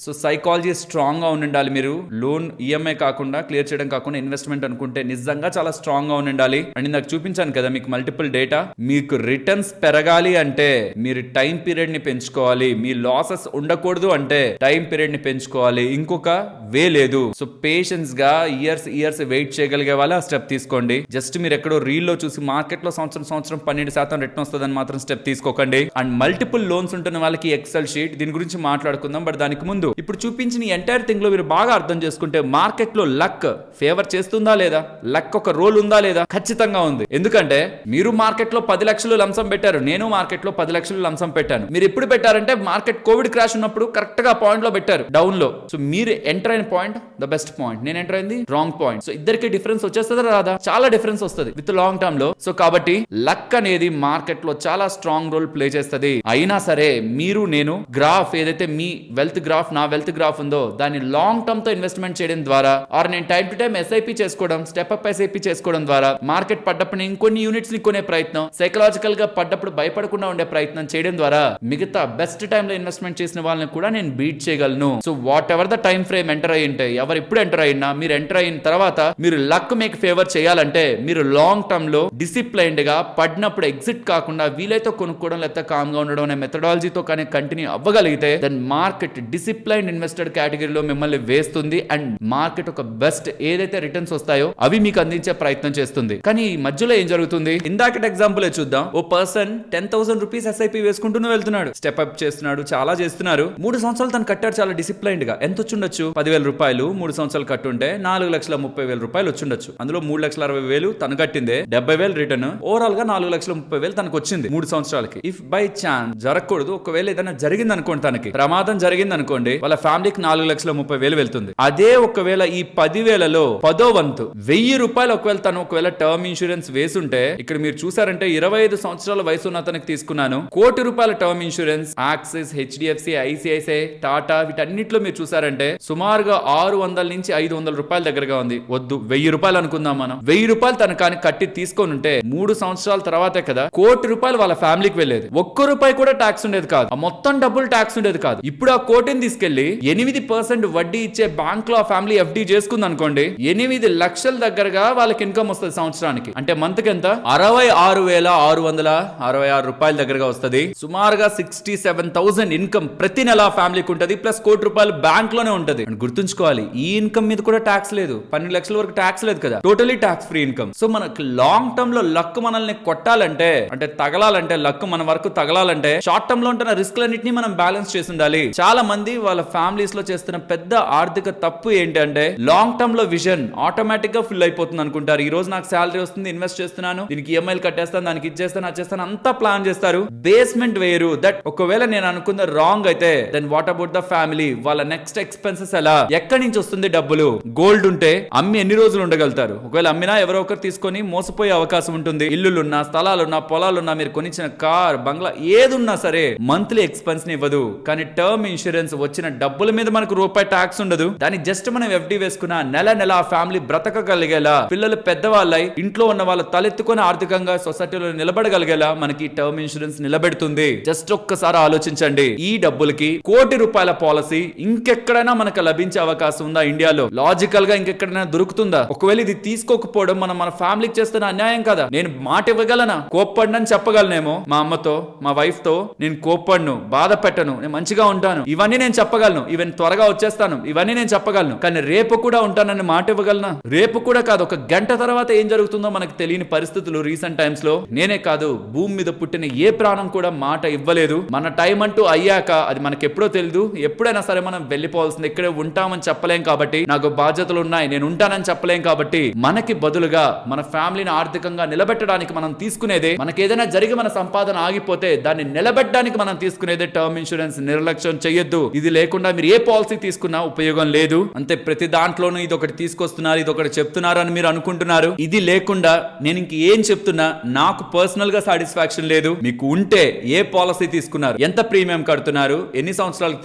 సో సైకాలజీ స్ట్రాంగ్ గా ఉండాలి. మీరు లోన్ ఈఎంఐ కాకుండా క్లియర్ చేయడం కాకుండా ఇన్వెస్ట్మెంట్ అనుకుంటే నిజంగా చాలా స్ట్రాంగ్ గా ఉండాలి. అండ్ నాకు చూపించాను కదా మీకు మల్టిపుల్ డేటా. మీకు రిటర్న్స్ పెరగాలి అంటే మీరు టైం పీరియడ్ ని పెంచుకోవాలి. మీ లాసెస్ ఉండకూడదు అంటే టైం పీరియడ్ ని పెంచుకోవాలి. ఇంకొక వే లేదు. సో పేషెన్స్ గా ఇయర్స్ వెయిట్ చేయగలిగే వాళ్ళ స్టెప్ తీసుకోండి. జస్ట్ మీరు ఎక్కడో రీల్ లో చూసి మార్కెట్ లో సంవత్సరం 12% రిటర్న్ వస్తుందని మాత్రం స్టెప్ తీసుకోకండి. అండ్ మల్టిపుల్ లోన్స్ ఉంటున్న వాళ్ళకి ఎక్సెల్ షీట్ దీని గురించి మాట్లాడుకుందాం. బట్ దానికి ముందు ఇప్పుడు చూపించిన ఎంటైర్ థింగ్ లో మీరు బాగా అర్థం చేసుకుంటే మార్కెట్ లో లక్ ఫేవర్ చేస్తుందా లేదా, లక్ ఒక రోల్ ఉందా లేదా? ఖచ్చితంగా ఉంది. ఎందుకంటే మీరు మార్కెట్ లో 10 లక్షలు లంసం పెట్టారు, నేను మార్కెట్ లో 10 లక్షలు లంసం పెట్టాను. మీరు ఎప్పుడు పెట్టారంటే మార్కెట్ కోవిడ్ క్రాష్ ఉన్నప్పుడు కరెక్ట్ గా పాయింట్ లో పెట్టారు, డౌన్ లో. సో మీరు ఎంటర్ అయిన పాయింట్ ద బెస్ట్ పాయింట్, నేను ఎంటర్ అయింది రాంగ్ పాయింట్. సో ఇద్దరికి డిఫరెన్స్ వచ్చేస్తుందా రాదా? చాలా డిఫరెన్స్ వస్తుంది విత్ లాంగ్ టర్మ్ లో. సో కాబట్టి లక్ అనేది మార్కెట్ లో చాలా స్ట్రాంగ్ రోల్ ప్లే చేస్తుంది. అయినా సరే మీరు నేను గ్రాఫ్ ఏదైతే మీ వెల్త్ గ్రాఫ్, నా వెల్త్ గ్రాఫ్ ఉందో దాన్ని లాంగ్ టర్మ్ తో ఇన్వెస్ట్మెంట్ చేయడం ద్వారా, ఆర్ నేను టైం టు టైం ఎస్ఐపి చేసుకోవడం, స్టెప్ అప్ ఎస్ఐపి చేసుకోవడం ద్వారా, మార్కెట్ పడ్డప్పుడు ఇంకొన్ని యూనిట్స్ ని కొనే ప్రయత్నం, సైకలాజికల్ గా పడ్డప్పుడు భయపడకుండా ఉండే ప్రయత్నం చేయడం ద్వారా మిగతా బెస్ట్ టైమ్ లో ఇన్వెస్ట్మెంట్ చేసిన వాళ్ళని కూడా నేను బీట్ చేయగలను. So what ever the time frame enter అయ్యి ఉంటే, ఎవరు ఎప్పుడు ఎంటర్ అయినా, మీరు ఎంటర్ అయిన తర్వాత మీరు లక్ మీకు ఫేవర్ చేయాలంటే మీరు లాంగ్ టర్మ్ లో డిసిప్లైన్డ్ గా పడినప్పుడు ఎగ్జిట్ కాకుండా వీలైతే కొనుక్కోవడం లేకపోతే కామ్ గా ఉండడం అనే మెథడాలజీతో కానీ కంటిన్యూ అవ్వగలిగితే దెన్ మార్కెట్ డిసిప్లైన్ ఇన్వెస్టర్ కేటగిరీలో మిమ్మల్ని వేస్తుంది. అండ్ మార్కెట్ ఒక బెస్ట్ ఏదైతే రిటర్న్స్ వస్తాయో అవి మీకు అందించే ప్రయత్నం చేస్తుంది. కానీ ఈ మధ్యలో ఏం జరుగుతుంది? ఇందాకటి ఎగ్జాంపుల్ చూద్దాం. ఓ పర్సన్ 10,000 రూపీస్ ఎస్ఐపి వేసుకుంటూనే వెళ్తున్నాడు, స్టెప్ అప్ చేస్తున్నాడు, చాలా చేస్తున్నారు. 3 సంవత్సరాలు తను కట్టాడు చాలా డిసిప్లైన్డ్ గా. ఎంత వచ్చుండొచ్చు? 10,000 రూపాయలు 3 సంవత్సరాలు కట్టుంటే 4,30,000 రూపాయలు వచ్చుండొచ్చు. అందులో 3,60,000 తను కట్టిందే, 70,000 రిటర్న్. ఓవరాల్ గా 4,30,000 తనకు వచ్చింది 3 సంవత్సరాలకి. ఇఫ్ బై ఛాన్స్ జరగకూడదు, ఒకవేళ ఏదైనా జరిగింది అనుకోండి, తనకి ప్రమాదం జరిగింది అనుకోండి, వాళ్ళ ఫ్యామిలీకి 4,30,000 వెళ్తుంది. అదే ఒకవేళ ఈ 10,000లో 10వ వంతు 1,000 రూపాయలు ఒకవేళ టర్మ్ ఇన్సూరెన్స్ వేసుంటే, ఇక్కడ మీరు చూసారంటే 25 సంవత్సరాల వయసు ఉన్న అతనికి తీసుకున్నాను, ₹1,00,00,000 term insurance, axis, HDFC, ICICI, Tata, వీటన్నిటిలో మీరు చూసారంటే సుమారుగా 600 నుంచి 500 రూపాయల దగ్గరగా ఉంది. వద్దు, 1,000 రూపాయలు అనుకుందాం మనం. 1,000 రూపాయలు తన కానీ కట్టి తీసుకొని ఉంటే 3 సంవత్సరాల తర్వాతే కదా ₹1,00,00,000 వాళ్ళ ఫ్యామిలీకి వెళ్ళేది. ₹1 కూడా ట్యాక్స్ ఉండేది కాదు, ఆ మొత్తం డబ్బులు ట్యాక్స్ ఉండేది కాదు. ఇప్పుడు ఆ కోటిని తీసుకెళ్లి 8% వడ్డీ ఇచ్చే బ్యాంక్ లో ఆ ఫ్యామిలీ ఎఫ్డి చేసుకుంది అనుకోండి, 8 లక్షల దగ్గరగా వాళ్ళకి ఇన్కమ్ వస్తుంది సంవత్సరానికి. అంటే మంత్ కి ఎంత? 66,666 రూపాయల దగ్గరగా వస్తుంది. సుమారుగా 67,000 ఇన్కమ్ ప్రతి నెల ఫ్యామిలీకి ఉంటది. ప్లస్ ₹1,00,00,000 బ్యాంక్ లోనే ఉంటది. గుర్తుంచుకోవాలి, ఈ ఇన్కమ్ మీద కూడా ట్యాక్స్ లేదు, 12 లక్షల వరకు ట్యాక్స్ లేదు కదా, totally tax free income. So మనకి లాంగ్ టర్మ్ లో లక్ మనల్ని కొట్టాలంటే, అంటే తగలాలంటే, లక్ మన వరకు తగలాలంటే షార్ట్ టర్మ్ లో ఉంటున్న రిస్క్ లన్నింటినీ మనం బ్యాలెన్స్ చేసి ఉండాలి. చాలా మంది వాళ్ళ ఫ్యామిలీస్ లో చేస్తున్న పెద్ద ఆర్థిక తప్పు ఏంటంటే లాంగ్ టర్మ్ లో విజన్ ఆటోమేటిక్ గా ఫుల్ అయిపోతుంది అనుకుంటారు. ఈ రోజు నాకు శాలరీ వస్తుంది, ఇన్వెస్ట్ చేస్తున్నాను, దీనికి ఈఎంఐలు కట్టేస్తాను, దానికి ఇచ్చేస్తాను, అచ్చేస్తాను, అంతా ప్లాన్ చేస్తారు. బేస్మెంట్ వేరు. దట్ ఒకవేళ నేను అనుకున్న రాంగ్ అయితే then what about the family? వాళ్ళ నెక్స్ట్ ఎక్స్పెన్సెస్ ఎలా, ఎక్కడి నుంచి వస్తుంది డబ్బులు? గోల్డ్ ఉంటే అమ్మి ఎన్ని రోజులు ఉండగలుగుతారు? ఒకవేళ అమ్మినా ఎవరో ఒకరు తీసుకొని మోసపోయే అవకాశం ఉంటుంది. ఇల్లులున్నా, స్థలాలున్నా, పొలాలున్నా, మీరు కొనిచ్చిన కార్, బంగ్లా ఏదున్నా సరే మంత్లీ ఎక్స్పెన్స్ ని ఇవ్వదు. కానీ టర్మ్ ఇన్సూరెన్స్ వచ్చిన డబ్బుల మీద మనకు రూపాయి ట్యాక్స్ ఉండదు. దాన్ని జస్ట్ మనం ఎఫ్డి వేసుకున్న నెల ఆ ఫ్యామిలీ బ్రతకగలిగేలా, పిల్లలు పెద్దవాళ్ళై ఇంట్లో ఉన్న వాళ్ళు తలెత్తుకొని ఆర్థికంగా సొసైటీలో నిలబడగలిగేలా మనకి టర్మ్ ఇన్సూరెన్స్ నిలబెడుతుంది. జస్ట్ ఒక్కసారి ఆలోచించండి. ఈ డబ్బులకి ₹1,00,00,000 పాలసీ ఇంకెక్కడైనా మనకు లభించే అవకాశం ఉందా? ఇండియాలో లాజికల్ గా ఇంకెక్కడైనా దొరుకుతుందా? ఒకవేళ ఇది తీసుకోకపోవడం మన ఫ్యామిలీకి చేస్తున్న అన్యాయం కదా. నేను మాట ఇవ్వగలనా? కోప్పడినని చెప్పగలనేమో మా అమ్మతో, మా వైఫ్ తో, నేను కోప్పడను, బాధ పెట్టను, నేను మంచిగా ఉంటాను, ఇవన్నీ నేను చెప్పగలను. ఈవెన్ త్వరగా వచ్చేస్తాను, ఇవన్నీ నేను చెప్పగలను. కానీ రేపు కూడా ఉంటానని మాట ఇవ్వగలనా? రేపు కూడా కాదు, ఒక గంట తర్వాత ఏం జరుగుతుందో మనకు తెలియని పరిస్థితులు రీసెంట్ టైమ్స్ లో. నేనే కాదు, భూమి మీద పుట్టిన ఏ ప్రాణం కూడా మాట ఇవ్వలేదు. మన టైం అంటూ అయ్యాక అది మనకి ఎప్పుడో తెలియదు. ఎప్పుడైనా సరే మనం వెళ్ళిపోవాల్సింది, ఇక్కడే ఉంటామని చెప్పలేం కాబట్టి, నాకు బాధ్యతలు ఉన్నాయి, నేను ఉంటానని చెప్పలేం కాబట్టి, మనకి బదులుగా మన ఫ్యామిలీని ఆర్థికంగా నిలబెట్టడానికి మనం తీసుకునేదే, మనకి ఏదైనా జరిగి మన సంపాదన ఆగిపోతే దాన్ని నిలబెట్టడానికి మనం తీసుకునేదే టర్మ్ ఇన్సూరెన్స్. నిర్లక్ష్యం చెయ్యొద్దు. ఇది లేకుండా మీరు ఏ పాలసీ తీసుకున్నా ఉపయోగం లేదు. అంతే, ప్రతి దాంట్లోనూ ఇది ఒకటి తీసుకొస్తున్నారు, ఇది ఒకటి చెప్తున్నారు అని మీరు అనుకుంటున్నారు. ఇది లేకుండా నేను ఇంక ఏం చెప్తున్నా నాకు పర్సనల్ గా సాటిస్ఫాక్షన్ లేదు. మీకు ఉంటే ఏ పాలసీ తీసుకున్నారు, ఎంత ప్రీమియం కడుతున్నారు, ఎన్ని సంవత్సరాలు సంవత్సరాలకు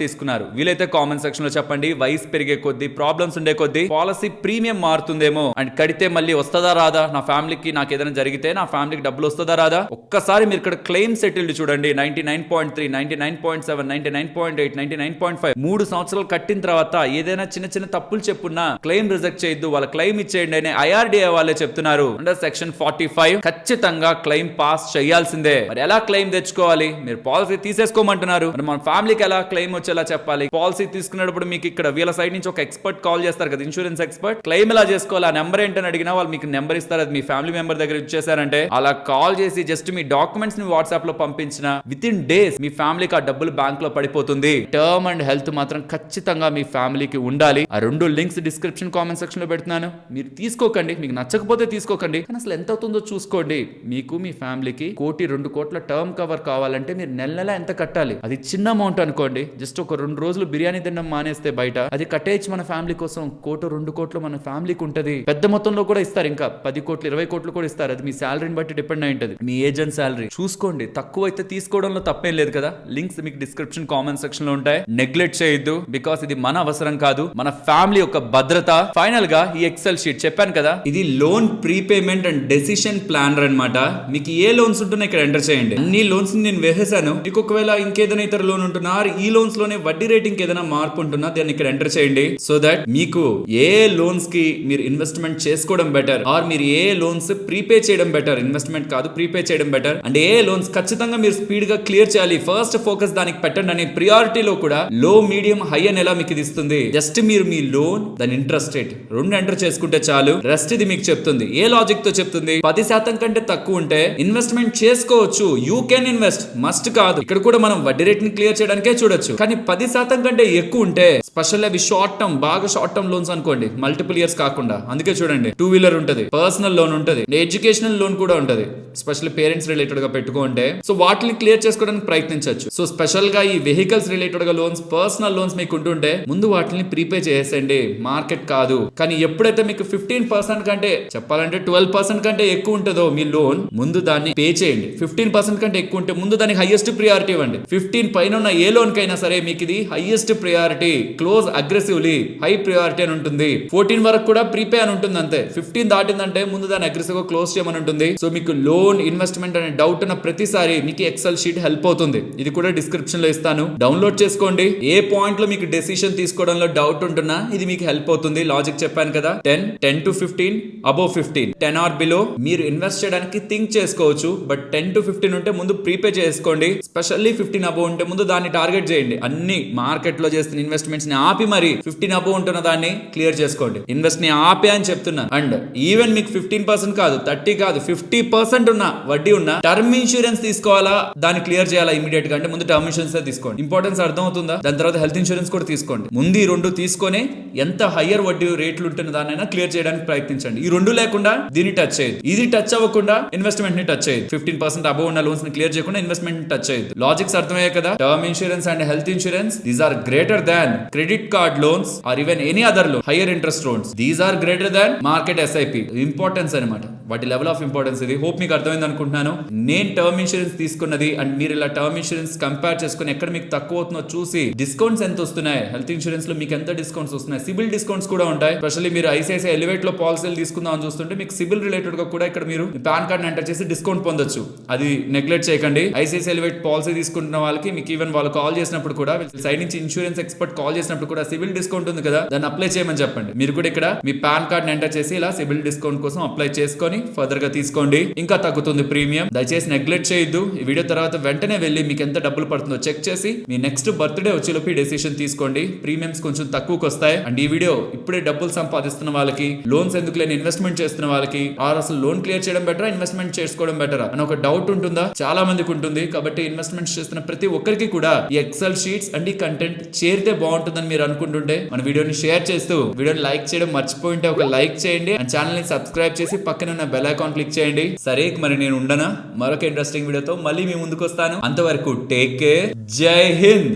తీసుకున్నారు? వీలైతే కామెంట్ సెక్షన్ లో చెప్పండి. వయసు పెరిగే కొద్దీ, ప్రాబ్లమ్స్ ఉండే కొద్దీ పాలసీ ప్రీమియం మారుతుందేమో, అండ్ కడితే మళ్ళీ వస్తుందా రాదా, నా ఫ్యామిలీకి నాకు ఏదైనా జరిగితే నా ఫ్యామిలీకి డబ్బులు వస్తుందా రాదా. ఒక్కసారి మీరు ఇక్కడ క్లెయిమ్ సెటిల్డ్ చూడండి. 99.3, 99.7, 99.8, 99.5 3 సంవత్సరాలు కట్టిన తర్వాత ఏదైనా చిన్న చిన్న తప్పులు చెప్పున్నా క్లెయిమ్ రిజెక్ట్ చేయొద్దు, వాళ్ళ క్లెయిమ్ ఇచ్చేయండి అని IRDA వాళ్ళే చెప్తున్నారు. అండర్ సెక్షన్ 45 ఖచ్చితంగా క్లెయిమ్ పాస్ చేయాల్సిందే. మరి ఎలా క్లెయిమ్ తెచ్చుకోవాలి? మీరు పాలసీ తీసేసుకోమంటున్నారు, మరి మన ఫ్యామిలీకి ఎలా క్లెయిమ్ వచ్చేలా చెప్పాలి? పాలసీ తీసుకునేటప్పుడు మీకు ఇక్కడ వీళ్ళ సైడ్ నుంచి ఒక ఎక్స్పర్ట్ కాల్ చేస్తారు కదా, ఇన్సూరెన్స్ ఎక్స్పర్ట్. క్లెయిమ్ ఎలా చేసుకోవాలి, ఆ నెంబర్ ఏంటని అడిగినా వాళ్ళు మీకు నెంబర్ ఇస్తారు. అది మీ ఫ్యామిలీ మెంబర్ దగ్గర ఇచ్చేసారంటే అలా కాల్ చేసి జస్ట్ మీ డాక్యుమెంట్స్ ని వాట్సాప్ లో పంపించిన విత్ ఇన్ డేస్ మీ ఫ్యామిలీకి ఆ డబ్బులు బ్యాంక్ లో పడిపోతుంది. టర్మ్ అండ్ హెల్త్ మాత్రం ఖచ్చితంగా మీ ఫ్యామిలీకి ఉండాలి. ఆ 2 లింక్స్ డిస్క్రిప్షన్ కామెంట్ సెక్షన్ లో పెడుతున్నాను. మీరు తీసుకోకండి, మీకు నచ్చకపోతే తీసుకోకండి, కానీ అసలు ఎంత అవుతుందో చూసుకోండి. మీకు మీ ఫ్యామిలీకి 1-2 కోట్ల టర్మ్ కవర్ కావాలంటే మీరు నెల నెల ఎంత కట్టాలి? అది చిన్న అమౌంట్ అనుకోండి, జస్ట్ ఒక 2 రోజులు బిర్యానీ తినడం మానేస్తే బయట అది కట్టేయచ్చు మన ఫ్యామిలీ కోసం. 1-2 కోట్లు మన ఫ్యామిలీకి ఉంటది. పెద్ద మొత్తంలో కూడా ఇస్తారు, ఇంకా 10 కోట్లు 20 కోట్లు కూడా ఇస్తారు. అది మీ శాలరీని బట్టి డిపెండ్ అయి ఉంటది, మీ ఏజెంట్ శాలరీ చూసుకోండి. తక్కువ అయితే తీసుకోవడంలో తప్పేం లేదు కదా. లింక్స్ మీకు డిస్క్రిప్షన్ కామెంట్ సెక్షన్ లో ఉంటాయి. నెగ్లెక్ట్ చేయొద్దు, బికాస్ ఇది మన అవసరం కాదు, మన ఫ్యామిలీ యొక్క భద్రత. ఫైనల్ గా ఈ ఎక్సెల్ షీట్ చెప్పాను కదా, ఇది loan prepayment and decision planner అన్నమాట. మీకు ఏ లోన్స్ ఉంటున్నా ఇక్కడ ఎంటర్ చేయండి. అన్ని లోన్స్ నేను వేసేసాను. మీకు ఒకవేళ ఇంకేదైనా ఇతర లోన్ ఉంటున్నా, ఈ లోన్స్ లోనే వడ్డీ రేటింగ్ ఏదైనా మార్పు ఉంటున్నా దాన్ని ఇక్కడ ఎంటర్ చేయండి. సో దట్ మీకు ఏ లోన్స్ కి మీరు ఇన్వెస్ట్మెంట్ చేసుకోవడం బెటర్, ఆర్ మీరు ఏ లోన్స్ ప్రీపే చేయడం బెటర్, ఇన్వెస్ట్మెంట్ కాదు ప్రీపే చేయడం బెటర్, అండ్ ఏ లోన్స్ ఖచ్చితంగా మీరు స్పీడ్ గా క్లియర్ చేయాలి, ఫస్ట్ ఫోకస్ దానికి పెట్టండి అనే ప్రియారిటీలో కూడా లో, మీడియం, హై అని ఎలా మీకు ఇది ఇస్తుంది. జస్ట్ మీరు మీ లోన్, దాని ఇంట్రెస్ట్ రేట్ 2 ఎంటర్ చేసుకుంటే చాలు. రెస్ట్ ఇది మీకు చెప్తుంది. ఏ లాజిక్ తో చెప్తుంది? 10% కంటే తక్కువ ఉంటే ఇన్వెస్ట్మెంట్ చేసుకోవచ్చు. యూ కెన్ ఇన్వెస్ట్, మస్ట్ కాదు. ఇక్కడ కూడా మనం వడ్డీ రేట్ ని క్లియర్ చేయడానికే చూడొచ్చు. కానీ 10% కంటే ఎక్కువ ఉంటే, స్పెషల్ అవి షార్ట్ టర్మ్, బాగా షార్ట్ టర్మ్ లోన్స్ అనుకోండి, మల్టిపుల్ ఇయర్స్ కాకుండా. అందుకే చూడండి, 2 వీలర్ ఉంటది, పర్సనల్ లోన్ ఉంటది, ఎడ్యుకేషనల్ లోన్ కూడా ఉంటది, స్పెషల్లీ పేరెంట్స్ రిలేటెడ్ గా పెట్టుకుంటే. సో వాటిని క్లియర్ చేసుకోవడానికి ప్రయత్నించవచ్చు. సో స్పెషల్ గా ఈ వెహికల్స్ రిలేటెడ్ గా లోన్స్, పర్సనల్ లోన్స్ మీకు ఉంటుంటే ముందు వాటిని ప్రీపే చేసేయండి, మార్కెట్ కాదు. కానీ ఎప్పుడైతే మీకు 15% కంటే, చెప్పాలంటే 12% కంటే ఎక్కువ ఉంటుందో మీ లోన్, ముందు దాన్ని పే చేయండి. 15% కంటే ఎక్కువ ఉంటే ముందు దానికి హైయెస్ట్ ప్రియారిటీ ఇవ్వండి. 15 పైన ఉన్న ఏ లోన్ కైనా సరే మీకు ఇది highest priority, close aggressively, high priority అని ఉంటుంది. 14 వరకు కూడా ప్రీపే అని ఉంటుంది అంతే. 15 దాటిందంటే ముందు దాన్ని అగ్రెసివ్ గా క్లోజ్ చేయమని ఉంటుంది. సో మీకు లోన్, ఇన్వెస్ట్మెంట్ అనే డౌట్ ఉన్న ప్రతిసారి మీకు ఎక్సెల్ షీట్ హెల్ప్ అవుతుంది. ఇది కూడా డిస్క్రిప్షన్ లో ఇస్తాను, డౌన్లోడ్ చేసుకోండి. ఏ పాయింట్ లో మీకు డెసిషన్ తీసుకోవడంలో డౌట్ ఉంటున్నా ఇది మీకు హెల్ప్ అవుతుంది. లాజిక్ చెప్పాను కదా, 10 to 15, above 15, 10 or below మీరు ఇన్వెస్ట్ చేయడానికి థింక్ చేసుకోవచ్చు. బట్ 10 to 15 ఉంటే ముందు ప్రీపే చేసుకోండి. స్పెషల్లీ 15 అబోవ్ ఉంటే ముందు దాన్ని టార్గెట్ చేయండి. అన్ని మార్కెట్ లో చేస్తున్న ఇన్వెస్ట్మెంట్స్ ని ఆపి మరి 15 అబోవ్ ఉంటున్న దాన్ని క్లియర్ చేసుకోండి. ఇన్వెస్ట్ ని ఆపే అని చెప్తున్నాను. అండ్ ఈవెన్ మీకు 15% కాదు, 30 కాదు, 50% ఉన్న వడ్డీ ఉన్న టర్మ్ ఇన్సూరెన్స్ తీసుకోవాలా, దాన్ని క్లియర్ చేయాలా ఇమీడియట్ గా అంటే ముందు టర్మ్ ఇన్సూరెన్స్ తీసుకోండి. ఇంపార్టెన్స్ అర్థం అవుతుందా? దాని తర్వాత హెల్త్ ఇన్సూరెన్స్ కూడా తీసుకోండి. ముందు ఈ 2 తీసుకొని ఎంత హయ్యర్ వడ్డీ రేట్లు ఉంటున్న దాన్నైనా క్లియర్ చేయడానికి ప్రయత్నించండి. ఈ 2 లేకుండా దీన్ని టచ్ చేయదు, ఇది టచ్ అవ్వకుండా ఇన్వెస్ట్మెంట్ ని టచ్ చేయదు. 15% అబోవ్ ఉన్న లోన్స్ ని క్లియర్ చేయకుండా ఇన్వెస్ట్మెంట్ ని టచ్ చేయదు. లాజిక్స్ అర్థమయ్యాయి కదా. Term insurance and health insurance, these are greater than credit card loans or even any other loan, higher interest loans. These are greater than market SIP. Importance అనమాట, వాటి level of importance ఇది. Hope మీకు అర్థమైంది అనుకుంటున్నాను. నేను term insurance తీసుకున్నది and మీరు ఇలా టర్మ్ ఇన్సూరెన్స్ కంపేర్ చేసుకుని ఎక్కడ మీకు తక్కువ అవుతుందో చూసి డిస్కౌంట్స్ ఎంత వస్తున్నాయి, హెల్త్ ఇన్సూరెన్స్ లో మీకు ఎంత డిస్కౌంట్స్ వస్తున్నాయి, సిబిల్ డిస్కౌంట్స్ కూడా ఉంటాయి. స్పెషల్లీ మీరు ICICI ఎలివేట్ లో పాలసీలు తీసుకుందాం అని చూస్తుంటే మీకు సిబిల్ రిలేటెడ్ గా కూడా ఇక్కడ మీరు పాన్ కార్డ్ ఎంటర్ చేసి డిస్కౌంట్ పొందొచ్చు. అది నెగ్లెక్ట్ చేయకండి. ICICI ఎలివేట్ పాలసీ తీసుకుంటున్న వాళ్ళకి మీకు ఈవెన్ వాళ్ళు కాల్ చేసినప్పుడు కూడా, సైడ్ నుంచి ఇన్సూరెన్స్ ఎక్స్పర్ట్ కాల్ చేసినప్పుడు కూడా సిబిల్ డిస్కౌంట్ ఉంది కదా, దాన్ని అప్లై చేయమని చెప్పండి. మీరు కూడా ఇక్కడ మీ పాన్ కార్డ్ ఎంటర్ చేసి ఇలా సిబిల్ డిస్కౌంట్ కోసం అప్లై చేసుకొని ఫర్దర్ గా తీసుకోండి, ఇంకా తగ్గుతుంది ప్రీమియం. దయచేసి నెగ్లెక్ట్ చేయొద్దు. ఈ వీడియో తర్వాత వెంటనే వెళ్ళి మీకు ఎంత డబ్బులు పడుతుందో చెక్ చేసి మీ నెక్స్ట్ బర్త్డే వచ్చేలోపు డెసిషన్ తీసుకోండి. ప్రీమియమ్స్ కొంచెం తక్కువకి వస్తాయి. అండ్ ఈ వీడియో ఇప్పుడే డబ్బులు సంపాదిస్తున్న వాళ్ళకి, లోన్స్ ఎందుకు లేని ఇన్వెస్ట్మెంట్ చేస్తున్న వాళ్ళకి, ఆర్ అసలు లోన్ క్లియర్ చేయడం బెటరా, ఇన్వెస్ట్మెంట్ చేసుకోవడం బెటరా అని ఒక డౌట్ ఉంటుందా? చాలా మందికి ఉంటుంది. కాబట్టి ఇన్వెస్ట్మెంట్ చేస్తున్న ప్రతి ఒక్కరికి కూడా ఈ ఎక్సెల్ షీట్స్ అండ్ ఈ కంటెంట్ చేరితే బాగుంటుందని మీరు అనుకుంటుంటే మన వీడియోని షేర్ చేస్తూ, వీడియోని లైక్ చేయడం మర్చిపోయింటే ఒక లైక్ చేయండి. అండ్ ఛానల్ ని సబ్స్క్రైబ్ చేసి పక్కన ఉన్న బెల్ ఐకాన్ క్లిక్ చేయండి. సరే మరి నేను ఉండనా, మరొక ఇంట్రెస్టింగ్ వీడియోతో మళ్ళీ మీ ముందుకు వస్తాను. అంతవరకు టేక్ కేర్, జై హింద్.